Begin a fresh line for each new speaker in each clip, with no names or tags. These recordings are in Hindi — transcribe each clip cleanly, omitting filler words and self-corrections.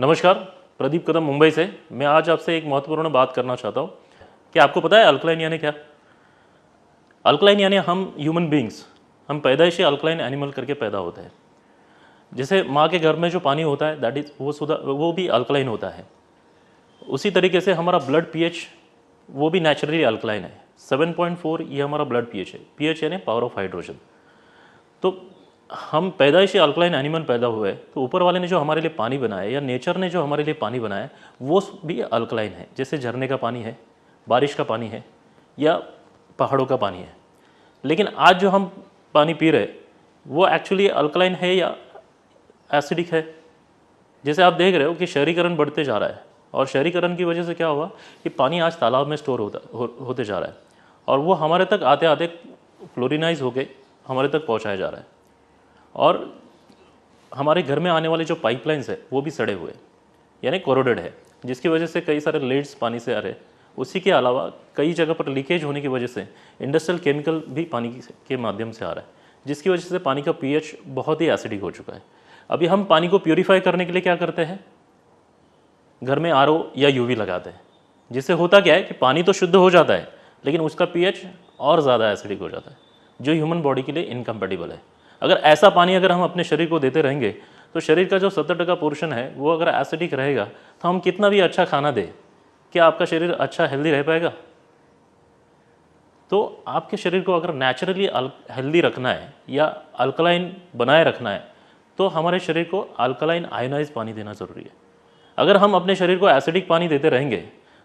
नमस्कार, प्रदीप कदम मुंबई से। मैं आज आपसे एक महत्वपूर्ण बात करना चाहता हूँ कि आपको पता है अल्कलाइन यानी क्या? अल्कलाइन यानी हम ह्यूमन बींग्स, हम पैदाइशी अल्कलाइन एनिमल करके पैदा होते हैं। जैसे माँ के गर्भ में जो पानी होता है दैट इज वो भी अल्कलाइन होता है। उसी तरीके से हमारा ब्लड पीएच वो भी नेचुरली अल्कलाइन है। 7.4 ये हमारा ब्लड पीएच है। पीएच यानी पावर ऑफ हाइड्रोजन। तो हम पैदाइशी अल्कलाइन एनिमल पैदा हुए, तो ऊपर वाले ने जो हमारे लिए पानी बनाया या नेचर ने जो हमारे लिए पानी बनाया वो भी अल्कलाइन है। जैसे झरने का पानी है, बारिश का पानी है या पहाड़ों का पानी है। लेकिन आज जो हम पानी पी रहे वो एक्चुअली अल्कलाइन है या एसिडिक है। जैसे आप देख रहे हो कि शहरीकरण बढ़ते जा रहा है और शहरीकरण की वजह से क्या हुआ कि पानी आज तालाब में स्टोर होते जा रहा है और वो हमारे तक आते आते फ्लोरिनाइज होके हमारे तक पहुंचाया जा रहा है। और हमारे घर में आने वाले जो पाइपलाइंस है वो भी सड़े हुए यानी कोरोडेड है, जिसकी वजह से कई सारे लेड्स पानी से आ रहे। उसी के अलावा कई जगह पर लीकेज होने की वजह से इंडस्ट्रियल केमिकल भी पानी के माध्यम से आ रहा है, जिसकी वजह से पानी का पीएच बहुत ही एसिडिक हो चुका है। अभी हम पानी को प्योरीफाई करने के लिए क्या करते हैं, घर में आरओ या यूवी लगाते हैं, जिससे होता क्या है कि पानी तो शुद्ध हो जाता है लेकिन उसका पीएच और ज़्यादा एसिडिक हो जाता है, जो ह्यूमन बॉडी के लिए इनकम्पेटिबल है। अगर ऐसा पानी अगर हम अपने शरीर को देते रहेंगे तो शरीर का जो 70% पोर्शन है वो अगर एसिडिक रहेगा तो हम कितना भी अच्छा खाना दें, क्या आपका शरीर अच्छा हेल्दी रह पाएगा? तो आपके शरीर को अगर नेचुरली हेल्दी रखना है या अल्कलाइन बनाए रखना है तो हमारे शरीर को अल्कलाइन आयोनाइज पानी देना ज़रूरी है। अगर हम अपने शरीर को एसिडिक पानी देते रहेंगे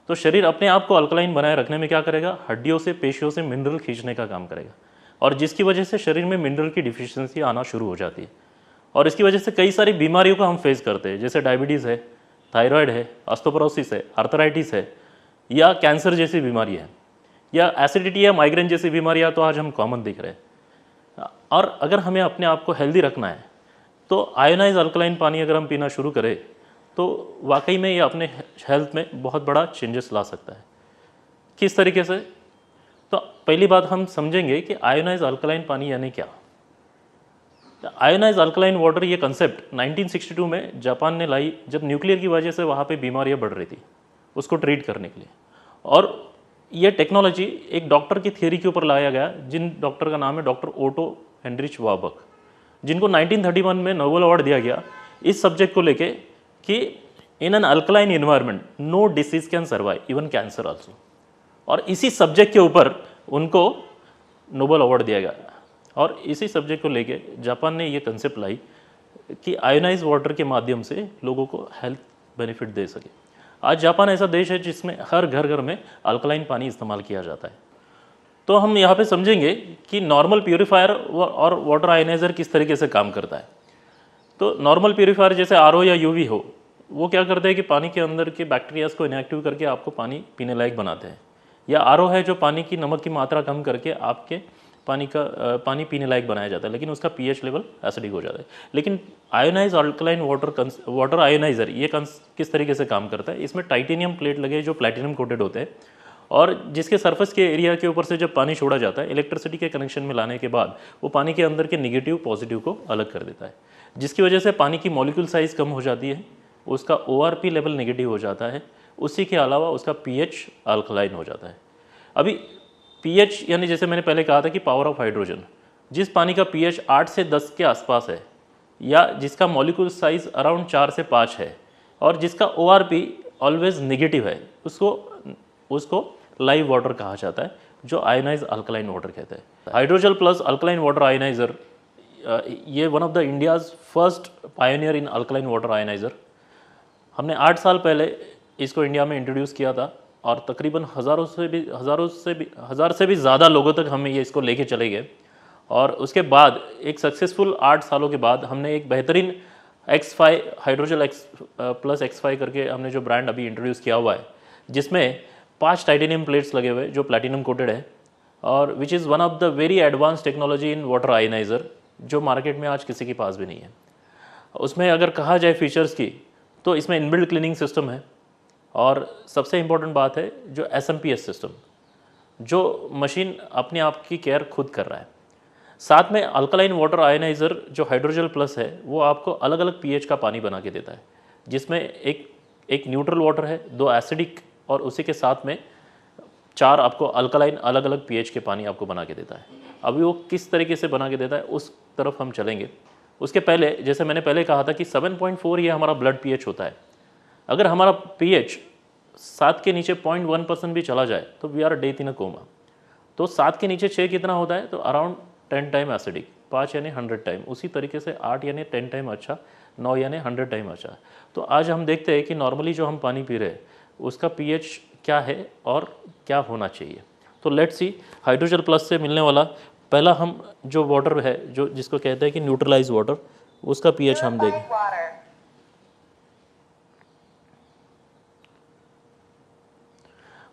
तो शरीर अपने आप को अल्कलाइन बनाए रखने में क्या करेगा, हड्डियों से पेशियों से मिनरल खींचने का काम करेगा और जिसकी वजह से शरीर में मिनरल की डिफिशियंसी आना शुरू हो जाती है और इसकी वजह से कई सारी बीमारियों का हम फेस करते हैं, जैसे डायबिटीज़ है, थायराइड है, ऑस्टियोपोरोसिस है, आर्थराइटिस है या कैंसर जैसी बीमारी है या एसिडिटी या माइग्रेन जैसी बीमारियां तो आज हम कॉमन दिख रहे हैं। और अगर हमें अपने आप को हेल्दी रखना है तो आयोनाइज अल्कलाइन पानी अगर हम पीना शुरू करें तो वाकई में ये अपने हेल्थ में बहुत बड़ा चेंजेस ला सकता है। किस तरीके से? तो पहली बात हम समझेंगे कि आयोनाइज अल्कलाइन पानी यानी क्या। आयोनाइज अल्कलाइन वाटर ये कंसेप्ट 1962 में जापान ने लाई, जब न्यूक्लियर की वजह से वहाँ पे बीमारियाँ बढ़ रही थी उसको ट्रीट करने के लिए। और ये टेक्नोलॉजी एक डॉक्टर की थियरी के ऊपर लाया गया, जिन डॉक्टर का नाम है डॉक्टर ओटो हेनरिच वार्बक, जिनको 1931 में नोबेल अवार्ड दिया गया इस सब्जेक्ट को लेके कि in an alkaline environment no disease can survive even cancer also. और इसी सब्जेक्ट के ऊपर उनको नोबेल अवार्ड दिया गया और इसी सब्जेक्ट को लेके जापान ने ये कंसेप्ट लाई कि आयोनाइज वाटर के माध्यम से लोगों को हेल्थ बेनिफिट दे सके। आज जापान ऐसा देश है जिसमें हर घर घर में अल्कलाइन पानी इस्तेमाल किया जाता है। तो हम यहाँ पे समझेंगे कि नॉर्मल प्यूरीफायर और वाटर आयोनाइज़र किस तरीके से काम करता है। तो नॉर्मल प्यूरीफायर जैसे आरओ या यूवी हो, वो क्या करते हैं कि पानी के अंदर के बैक्टीरियाज को इनएक्टिव करके आपको पानी पीने लायक बनाते हैं। या आरओ है जो पानी की नमक की मात्रा कम करके आपके पानी पीने लायक बनाया जाता है, लेकिन उसका पीएच लेवल एसिडिक हो जाता है। लेकिन आयोनाइज अल्कलाइन वाटर आयोनाइज़र ये किस तरीके से काम करता है, इसमें टाइटेनियम प्लेट लगे जो प्लैटिनम कोटेड होते हैं और जिसके सरफेस के एरिया के ऊपर से जब पानी छोड़ा जाता है इलेक्ट्रिसिटी के कनेक्शन में लाने के बाद वो पानी के अंदर के निगेटिव पॉजिटिव को अलग कर देता है, जिसकी वजह से पानी की मॉलिक्यूल साइज़ कम हो जाती है, उसका ORP लेवल नेगेटिव हो जाता है, उसी के अलावा उसका पीएच अल्कलाइन हो जाता है। अभी पीएच यानी जैसे मैंने पहले कहा था कि पावर ऑफ हाइड्रोजन, जिस पानी का पीएच 8 से 10 के आसपास है या जिसका मॉलिक्यूल साइज अराउंड 4 से 5 है और जिसका ORP ऑलवेज नेगेटिव है, उसको लाइव वाटर कहा जाता है, जो आयोनाइज अल्कलाइन वाटर कहते हैं। Hydrogel plus alkaline water ionizer ये one of the India's first pioneer in alkaline water ionizer. हमने 8 साल पहले इसको इंडिया में इंट्रोड्यूस किया था और तकरीबन हज़ार से भी ज़्यादा लोगों तक हम ये इसको लेके चले गए। और उसके बाद एक सक्सेसफुल 8 सालों के बाद हमने एक बेहतरीन X5 हाइड्रोजल प्लस X5 करके हमने जो ब्रांड अभी इंट्रोड्यूस किया हुआ है, जिसमें 5 टाइटेनियम प्लेट्स लगे हुए जो प्लैटिनम कोटेड है और which is one of the very advance technology in water ionizer, जो मार्केट में आज किसी के पास भी नहीं है। उसमें अगर कहा जाए फीचर्स की तो इसमें इनबिल्ट क्लीनिंग सिस्टम है और सबसे इम्पोर्टेंट बात है जो SMPS सिस्टम, जो मशीन अपने आप की केयर खुद कर रहा है। साथ में अल्कलाइन वाटर आयोनाइज़र जो हाइड्रोजल प्लस है वो आपको अलग अलग पीएच का पानी बना के देता है, जिसमें एक न्यूट्रल वाटर है, 2 एसिडिक, और उसी के साथ में 4 आपको अल्कलाइन अलग अलग पीएच के पानी आपको बना के देता है। अभी वो किस तरीके से बना के देता है उस तरफ हम चलेंगे। उसके पहले, जैसे मैंने पहले कहा था कि 7.4 ये हमारा ब्लड पीएच होता है। अगर हमारा पीएच 7 के नीचे 0.1% भी चला जाए तो we are death in a coma. तो 7 के नीचे 6 कितना होता है, तो अराउंड 10 टाइम एसिडिक, 5 यानी 100 टाइम, उसी तरीके से 8 यानी 10 टाइम अच्छा, 9 यानी 100 टाइम अच्छा। तो आज हम देखते हैं कि नॉर्मली जो हम पानी पी रहे हैं उसका पीएच क्या है और क्या होना चाहिए। तो लेट्स सी, हाइड्रोजल प्लस से मिलने वाला पहला हम जो वाटर है, जो जिसको कहते हैं कि न्यूट्रलाइज वाटर, उसका पीएच हम देखें।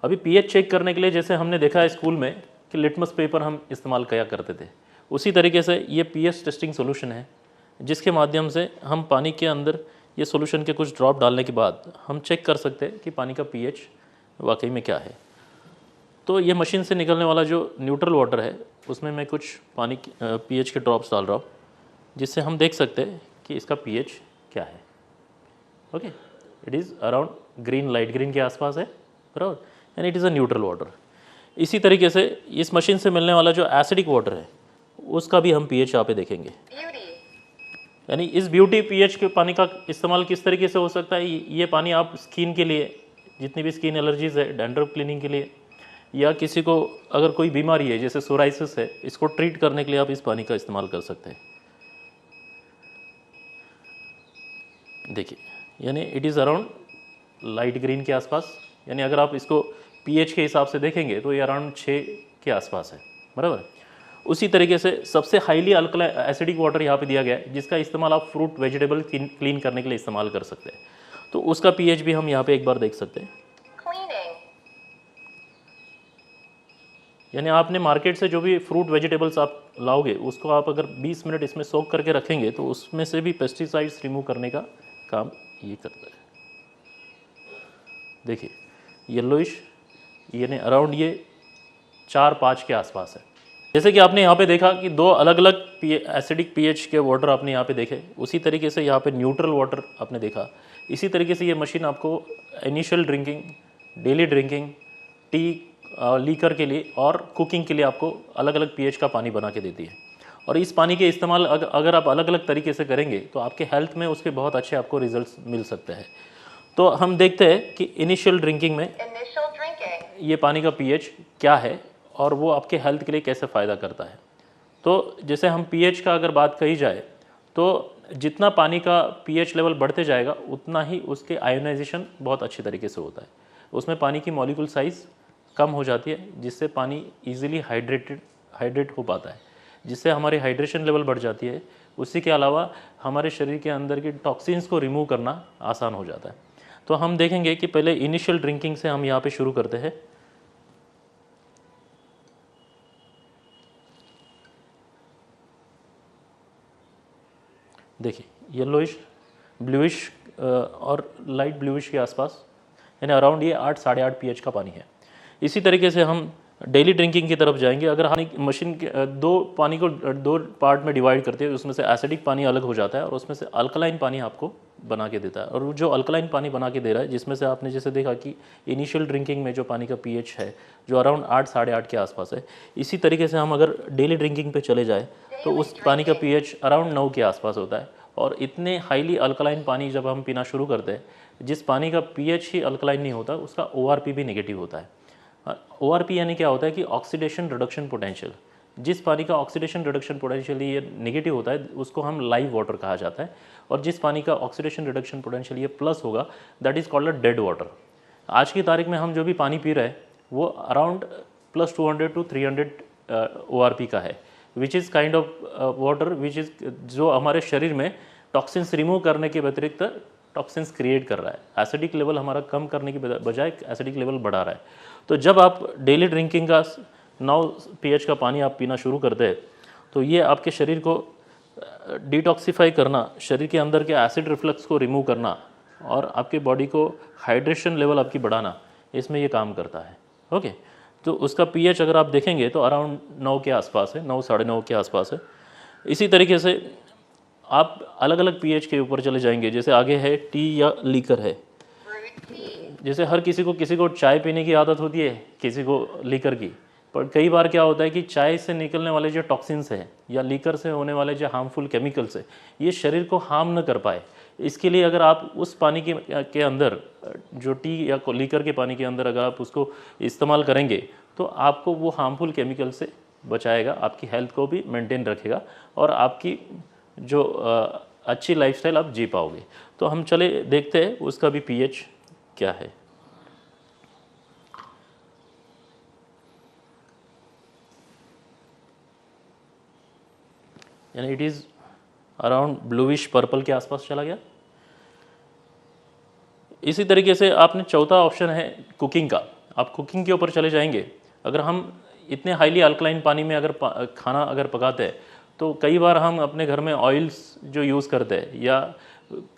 अभी पीएच चेक करने के लिए जैसे हमने देखा है स्कूल में कि लिटमस पेपर हम इस्तेमाल किया करते थे, उसी तरीके से ये पीएच टेस्टिंग सोल्यूशन है, जिसके माध्यम से हम पानी के अंदर ये सोल्यूशन के कुछ ड्रॉप डालने के बाद हम चेक कर सकते हैं कि पानी का पीएच वाकई में क्या है। तो ये मशीन से निकलने वाला जो न्यूट्रल वाटर है उसमें मैं कुछ पानी पीएच के ड्रॉप्स डाल रहा हूँ, जिससे हम देख सकते हैं कि इसका पीएच क्या है। Okay, it is around green, light green के आसपास है, बराबर, and it is a neutral water. इसी तरीके से इस मशीन से मिलने वाला जो एसिडिक वाटर है उसका भी हम पीएच यहाँ पे देखेंगे। यानी इस ब्यूटी पीएच के पानी का इस्तेमाल किस तरीके से हो सकता है। ये पानी आप स्किन के लिए, जितनी भी स्किन एलर्जीज है, डैंड्रफ क्लीनिंग के लिए, या किसी को अगर कोई बीमारी है जैसे सोराइसिस है, इसको ट्रीट करने के लिए आप इस पानी का इस्तेमाल कर सकते हैं। देखिए, यानी it is around light green के आसपास, यानी अगर आप इसको पीएच के हिसाब से देखेंगे तो ये अराउंड 6 के आसपास है, बराबर। उसी तरीके से सबसे हाईली अल्कलाइन एसिडिक वाटर यहाँ पे दिया गया है, जिसका इस्तेमाल आप फ्रूट वेजिटेबल क्लीन करने के लिए इस्तेमाल कर सकते हैं। तो उसका पीएच भी हम यहाँ पे एक बार देख सकते हैं। यानी आपने मार्केट से जो भी फ्रूट वेजिटेबल्स आप लाओगे उसको आप अगर 20 मिनट इसमें सोक करके रखेंगे तो उसमें से भी पेस्टिसाइड्स रिमूव करने का काम ये करता है। देखिए, येलोइश, यानी अराउंड ये 4-5 के आसपास है। जैसे कि आपने यहाँ पे देखा कि 2 अलग अलग एसिडिक पीएच के वाटर आपने यहाँ पे देखे, उसी तरीके से यहाँ पे न्यूट्रल वाटर आपने देखा। इसी तरीके से ये मशीन आपको initial drinking, daily drinking, T, liquor के लिए और कुकिंग के लिए आपको अलग अलग पीएच का पानी बना के देती है। और इस पानी के इस्तेमाल अगर आप अलग अलग तरीके से करेंगे तो आपके हेल्थ में उसके बहुत अच्छे आपको रिजल्ट्स मिल सकते हैं। तो हम देखते हैं कि इनिशियल ड्रिंकिंग में ये पानी का पीएच क्या है और वो आपके हेल्थ के लिए कैसे फ़ायदा करता है। तो जैसे हम पीएच का अगर बात कही जाए तो जितना पानी का पीएच लेवल बढ़ते जाएगा उतना ही उसके आयोनाइजेशन बहुत अच्छे तरीके से होता है। उसमें पानी की मॉलिक्यूल साइज़ कम हो जाती है, जिससे पानी ईजिली हाइड्रेट हो पाता है, जिससे हमारी हाइड्रेशन लेवल बढ़ जाती है। उसी के अलावा हमारे शरीर के अंदर के टॉक्सिन्स को रिमूव करना आसान हो जाता है। तो हम देखेंगे कि पहले इनिशियल ड्रिंकिंग से हम यहाँ पे शुरू करते हैं। देखिए, येलोइश, ब्लूइश और लाइट ब्लूइश के आसपास, यानी अराउंड ये 8 साढ़े 8 पीएच का पानी है। इसी तरीके से हम डेली ड्रिंकिंग की तरफ जाएंगे। अगर हम मशीन के दो पानी को 2 पार्ट में डिवाइड करते हैं, उसमें से एसिडिक पानी अलग हो जाता है और उसमें से अल्कलाइन पानी आपको बना के देता है। और वो जो अल्कलाइन पानी बना के दे रहा है, जिसमें से आपने जैसे देखा कि इनिशियल ड्रिंकिंग में जो पानी का पीएच है जो अराउंड 8 साढ़े 8 के आसपास है, इसी तरीके से हम अगर डेली ड्रिंकिंग पे चले जाए तो उस पानी का पीएच अराउंड 9 के आसपास होता है। और इतने हाईली अल्कलाइन पानी जब हम पीना शुरू करते हैं, जिस पानी का पीएच ही अल्कलाइन नहीं होता, उसका ओआरपी भी नेगेटिव होता है। ओआरपी यानी क्या होता है कि ऑक्सीडेशन रिडक्शन पोटेंशियल। जिस पानी का ऑक्सीडेशन रिडक्शन पोटेंशियल ये नेगेटिव होता है उसको हम लाइव वाटर कहा जाता है, और जिस पानी का ऑक्सीडेशन रिडक्शन पोटेंशियल ये प्लस होगा, that is called a dead water. आज की तारीख में हम जो भी पानी पी रहे हैं वो अराउंड प्लस 200 to 300 ओआरपी का है, which is kind of water which is जो हमारे शरीर में टॉक्सिन्स रिमूव करने के व्यतिरिक्त टॉक्सिन्स क्रिएट कर रहा है। एसिडिक लेवल हमारा कम करने की बजाय एसिडिक लेवल बढ़ा रहा है। तो जब आप डेली ड्रिंकिंग का 9 पीएच का पानी आप पीना शुरू करते हैं तो ये आपके शरीर को डिटॉक्सिफाई करना, शरीर के अंदर के एसिड रिफ्लक्स को रिमूव करना और आपके बॉडी को हाइड्रेशन लेवल आपकी बढ़ाना, इसमें ये काम करता है। ओके, तो उसका पीएच अगर आप देखेंगे तो अराउंड 9 के आसपास है, 9 साढ़े 9 के आसपास है। इसी तरीके से आप अलग अलग पीएच के ऊपर चले जाएंगे। जैसे आगे है टी या लीकर है। जैसे हर किसी को चाय पीने की आदत होती है, किसी को लीकर की। पर कई बार क्या होता है कि चाय से निकलने वाले जो टॉक्सिन्स हैं या लीकर से होने वाले जो हार्मफुल केमिकल्स है, ये शरीर को हार्म न कर पाए, इसके लिए अगर आप उस पानी के अंदर जो टी या लीकर के पानी के अंदर अगर आप उसको इस्तेमाल करेंगे तो आपको वो हार्मफुल केमिकल से बचाएगा, आपकी हेल्थ को भी मेंटेन रखेगा और आपकी जो अच्छी लाइफस्टाइल आप जी पाओगे। तो हम चले देखते हैं उसका भी पीएच क्या है। यानी it is around bluish purple के आसपास चला गया। इसी तरीके से आपने चौथा ऑप्शन है कुकिंग का। आप कुकिंग के ऊपर चले जाएंगे। अगर हम इतने हाईली अल्कलाइन पानी में अगर खाना अगर पकाते हैं तो कई बार हम अपने घर में ऑयल्स जो यूज़ करते हैं या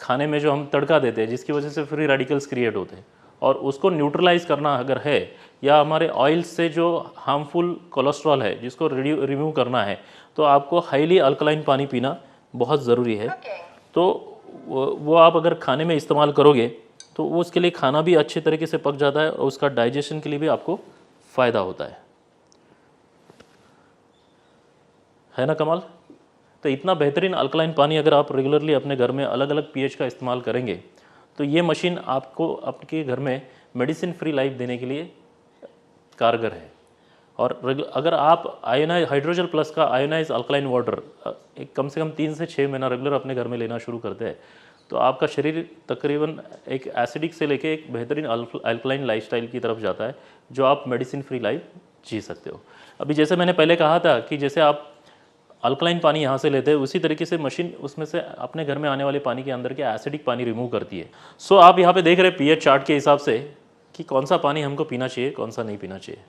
खाने में जो हम तड़का देते हैं जिसकी वजह से फ्री रेडिकल्स क्रिएट होते हैं, और उसको न्यूट्रलाइज करना अगर है या हमारे ऑयल्स से जो हार्मफुल कोलेस्ट्रॉल है जिसको रिमूव करना है, तो आपको हाईली अल्कलाइन पानी पीना बहुत ज़रूरी है। तो वो आप अगर खाने में इस्तेमाल करोगे तो वो उसके लिए खाना भी अच्छे तरीके से पक जाता है और उसका डाइजेशन के लिए भी आपको फ़ायदा होता है ना कमाल। तो इतना बेहतरीन अल्कलाइन पानी अगर आप रेगुलरली अपने घर में अलग अलग पीएच का इस्तेमाल करेंगे तो ये मशीन आपको आपके घर में मेडिसिन फ्री लाइफ देने के लिए कारगर है। और अगर आप आयोनाइज हाइड्रोजन प्लस का आयोनाइज अल्कलाइन वाटर कम से कम 3 से 6 महीना रेगुलर अपने घर में लेना शुरू करते हैं तो आपका शरीर तकरीबन एक एसिडिक से लेके एक बेहतरीन अल्कलाइन लाइफस्टाइल की तरफ जाता है जो आप मेडिसिन फ्री लाइफ जी सकते हो। अभी जैसे मैंने पहले कहा था कि जैसे आप अल्कलाइन पानी यहाँ से लेते हैं उसी तरीके से मशीन उसमें से अपने घर में आने वाले पानी के अंदर के एसिडिक पानी रिमूव करती है। सो आप यहाँ पे देख रहे हैं पीएच चार्ट के हिसाब से कि कौन सा पानी हमको पीना चाहिए कौन सा नहीं पीना चाहिए।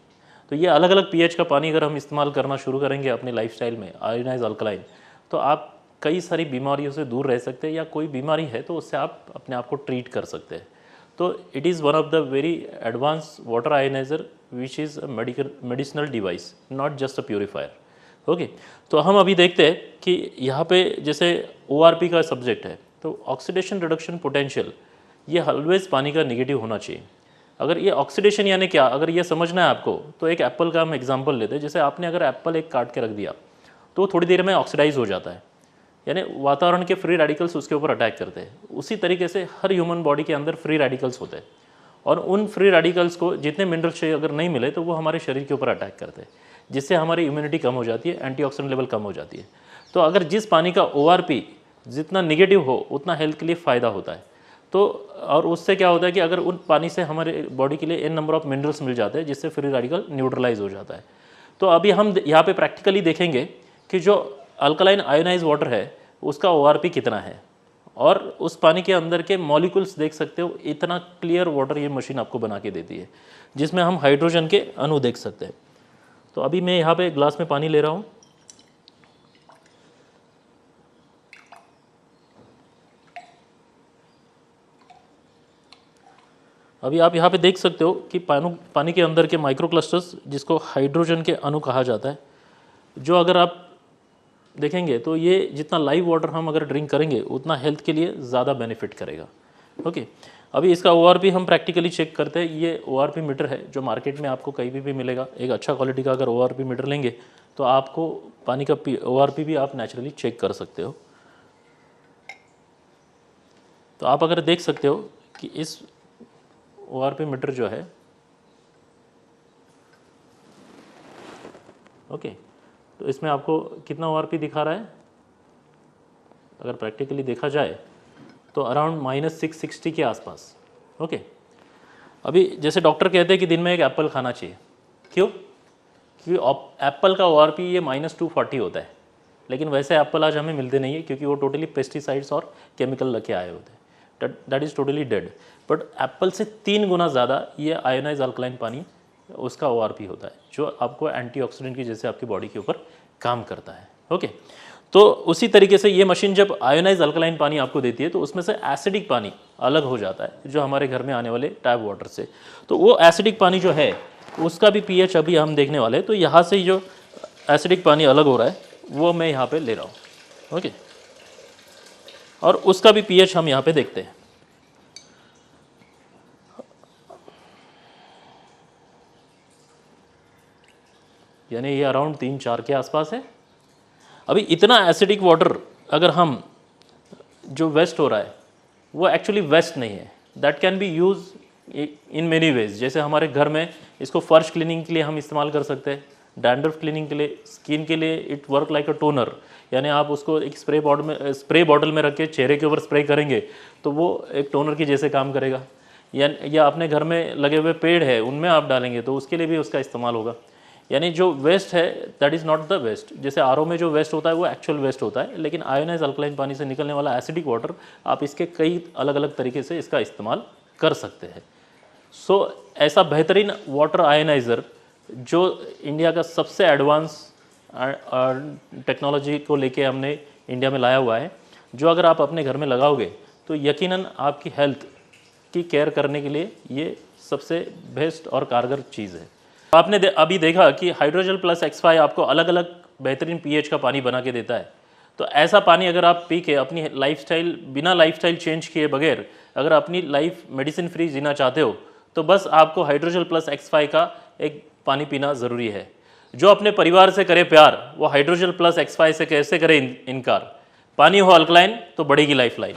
तो ये अलग अलग पीएच का पानी अगर हम इस्तेमाल करना शुरू करेंगे अपने लाइफस्टाइल में आयोनाइज अल्कलाइन, तो आप कई सारी बीमारियों से दूर रह सकते हैं या कोई बीमारी है तो उससे आप अपने आप को ट्रीट कर सकते हैं। तो it is one of the very advance water ioniser which is a medicinal device, not just a purifier. Okay, तो हम अभी देखते हैं कि यहाँ पे जैसे ORP का सब्जेक्ट है तो ऑक्सीडेशन रिडक्शन पोटेंशियल, ये ऑलवेज पानी का नेगेटिव होना चाहिए। अगर ये ऑक्सीडेशन यानी क्या, अगर ये समझना है आपको तो एक एप्पल का हम एग्जांपल लेते हैं। जैसे आपने अगर एप्पल एक काट के रख दिया तो थोड़ी देर में ऑक्सीडाइज हो जाता है, यानी वातावरण के फ्री रेडिकल्स उसके ऊपर अटैक करते हैं। उसी तरीके से हर ह्यूमन बॉडी के अंदर फ्री रेडिकल्स होते हैं और उन फ्री रेडिकल्स को जितने मिनरल्स चाहिए अगर नहीं मिले तो वो हमारे शरीर के ऊपर अटैक करते हैं, जिससे हमारी इम्यूनिटी कम हो जाती है, एंटीऑक्सीडेंट लेवल कम हो जाती है। तो अगर जिस पानी का ORP जितना निगेटिव हो उतना हेल्थ के लिए फ़ायदा होता है। तो और उससे क्या होता है कि अगर उन पानी से हमारे बॉडी के लिए n नंबर ऑफ मिनरल्स मिल जाते हैं जिससे फ्री रेडिकल न्यूट्रलाइज हो जाता है। तो अभी हम यहाँ पे प्रैक्टिकली देखेंगे कि जो अल्कलाइन आयोनाइज वाटर है उसका ORP कितना है और उस पानी के अंदर के मॉलिक्यूल्स देख सकते हो। इतना क्लियर वाटर ये मशीन आपको बना के देती है जिसमें हम हाइड्रोजन के अणु देख सकते हैं। तो अभी मैं यहाँ पे ग्लास में पानी ले रहा हूँ। अभी आप यहाँ पे देख सकते हो कि पानी के अंदर के माइक्रो क्लस्टर्स जिसको हाइड्रोजन के अणु कहा जाता है, जो अगर आप देखेंगे तो ये जितना लाइव वाटर हम अगर ड्रिंक करेंगे उतना हेल्थ के लिए ज़्यादा बेनिफिट करेगा। ओके, अभी इसका ORP हम प्रैक्टिकली चेक करते हैं। ये ORP मीटर है जो मार्केट में आपको कहीं भी मिलेगा। एक अच्छा क्वालिटी का अगर ORP मीटर लेंगे तो आपको पानी का ORP भी आप नेचुरली चेक कर सकते हो। तो आप अगर देख सकते हो कि इस ORP मीटर जो है, ओके, तो इसमें आपको कितना ORP दिखा रहा है, अगर प्रैक्टिकली देखा जाए तो अराउंड -660 के आसपास। ओके, अभी जैसे डॉक्टर कहते हैं कि दिन में एक एप्पल खाना चाहिए। क्यों? क्योंकि एप्पल का ORP ये -240 होता है, लेकिन वैसे एप्पल आज हमें मिलते नहीं है क्योंकि वो टोटली पेस्टिसाइड्स और केमिकल लगे आए होते हैं। That is totally dead. But Apple से 3 गुना ज़्यादा ये आयोनाइज अल्कलाइन पानी उसका ORP होता है जो आपको एंटीऑक्सीडेंट की जैसे आपकी बॉडी के ऊपर काम करता है। ओके, तो उसी तरीके से ये मशीन जब आयोनाइज अल्कलाइन पानी आपको देती है तो उसमें से एसिडिक पानी अलग हो जाता है जो हमारे घर में आने वाले टैप वाटर से। तो वो एसिडिक पानी जो है उसका भी pH अभी हम देखने वाले हैं। तो यहाँ से जो एसिडिक पानी अलग हो रहा है वो मैं यहाँ पे ले रहा हूँ। ओके, और उसका भी पीएच हम यहाँ पे देखते हैं। यानी ये अराउंड 3-4 के आसपास है। अभी इतना एसिडिक वाटर अगर हम जो वेस्ट हो रहा है वो एक्चुअली वेस्ट नहीं है, that can be use in many ways. जैसे हमारे घर में इसको फर्श क्लीनिंग के लिए हम इस्तेमाल कर सकते हैं, डैंड्रफ क्लीनिंग के लिए, स्किन के लिए it work like a toner. यानी आप उसको एक स्प्रे बॉटल में रख के चेहरे के ऊपर स्प्रे करेंगे तो वो एक टोनर की जैसे काम करेगा। या अपने घर में लगे हुए पेड़ है उनमें आप डालेंगे तो उसके लिए भी उसका इस्तेमाल होगा। यानी जो वेस्ट है that is not the waste. जैसे आरओ में जो वेस्ट होता है वो एक्चुअल वेस्ट होता है, लेकिन आयोनाइज अल्कलाइन पानी से निकलने वाला एसिडिक वाटर आप इसके कई अलग अलग तरीके से इसका इस्तेमाल कर सकते हैं। सो ऐसा बेहतरीन वाटर आयोनाइज़र जो इंडिया का सबसे एडवांस टेक्नोलॉजी को लेके हमने इंडिया में लाया हुआ है, जो अगर आप अपने घर में लगाओगे तो यकीनन आपकी हेल्थ की केयर करने के लिए ये सबसे बेस्ट और कारगर चीज़ है। आपने अभी देखा कि हाइड्रोजल प्लस X5 आपको अलग अलग बेहतरीन पीएच का पानी बना के देता है। तो ऐसा पानी अगर आप पी के अपनी लाइफस्टाइल बिना लाइफस्टाइल चेंज किए बगैर अगर अपनी लाइफ मेडिसिन फ्री जीना चाहते हो तो बस आपको हाइड्रोजल प्लस X5 का एक पानी पीना ज़रूरी है। जो अपने परिवार से करे प्यार वो हाइड्रोजल प्लस X5 से कैसे करे इनकार। पानी हो अल्कलाइन तो बढ़ेगी लाइफ लाइन।